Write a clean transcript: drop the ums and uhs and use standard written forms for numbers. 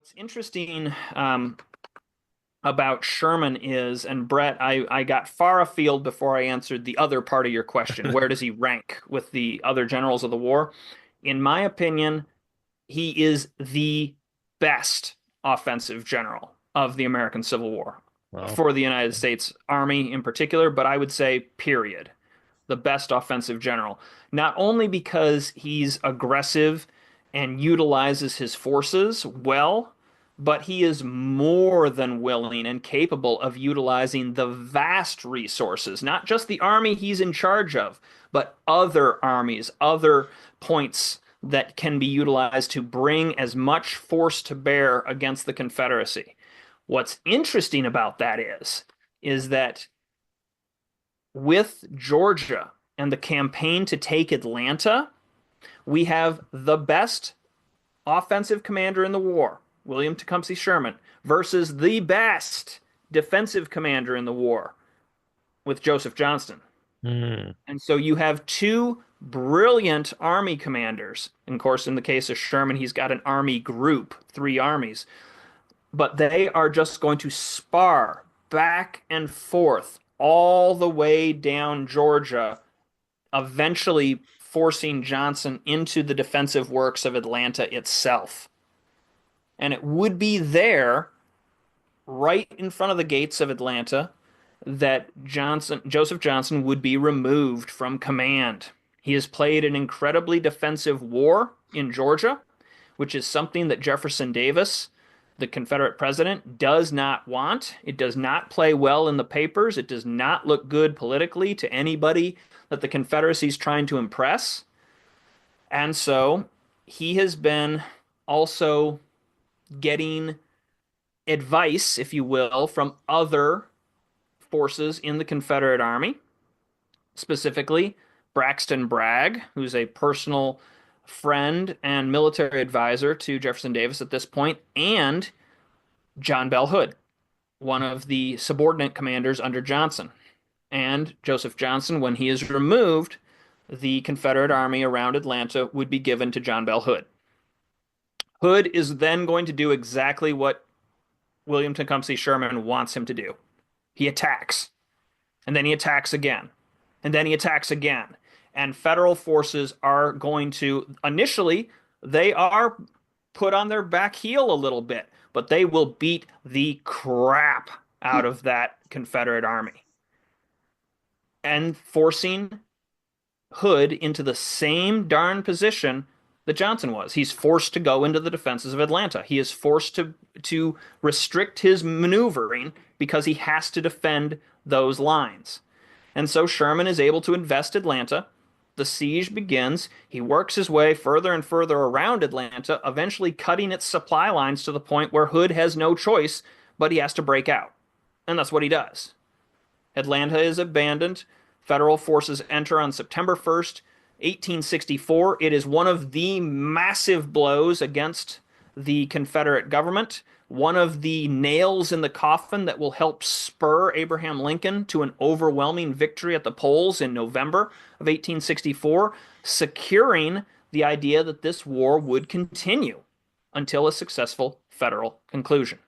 What's interesting about Sherman is, and Brett, I got far afield before I answered the other part of your question. Where does he rank with the other generals of the war? In my opinion, he is the best offensive general of the American Civil War Wow. for the United States Army in particular, but I would say, period, the best offensive general. Not only because he's aggressive and utilizes his forces well, but he is more than willing and capable of utilizing the vast resources, not just the army he's in charge of, but other armies, other points that can be utilized to bring as much force to bear against the Confederacy. What's interesting about that is that with Georgia and the campaign to take Atlanta, we have the best offensive commander in the war, William Tecumseh Sherman, versus the best defensive commander in the war with Joseph Johnston. Hmm. And so you have two brilliant army commanders. And of course, in the case of Sherman, he's got an army group, three armies, but they are just going to spar back and forth all the way down Georgia, eventually forcing Johnson into the defensive works of Atlanta itself. And it would be there, right in front of the gates of Atlanta, that Joseph Johnson would be removed from command. He has played an incredibly defensive war in Georgia, which is something that Jefferson Davis, the Confederate president, does not want. It does not play well in the papers. It does not look good politically to anybody that the Confederacy is trying to impress. And so he has been also getting advice, if you will, from other forces in the Confederate Army, specifically Braxton Bragg, who's a personal friend and military advisor to Jefferson Davis at this point, and John Bell Hood, one of the subordinate commanders under Johnson. And Joseph Johnson, when he is removed, the Confederate Army around Atlanta would be given to John Bell Hood. Hood is then going to do exactly what William Tecumseh Sherman wants him to do. He attacks, and then he attacks again, and then he attacks again. And federal forces are going to, initially, they are put on their back heel a little bit, but they will beat the crap out of that Confederate army and forcing Hood into the same darn position that Johnson was. He's forced to go into the defenses of Atlanta. He is forced to restrict his maneuvering because he has to defend those lines. And so Sherman is able to invest Atlanta. The siege begins. He works his way further and further around Atlanta, eventually cutting its supply lines to the point where Hood has no choice, but he has to break out. And that's what he does. Atlanta is abandoned. Federal forces enter on September 1st, 1864. It is one of the massive blows against the Confederate government, one of the nails in the coffin that will help spur Abraham Lincoln to an overwhelming victory at the polls in November of 1864, securing the idea that this war would continue until a successful federal conclusion.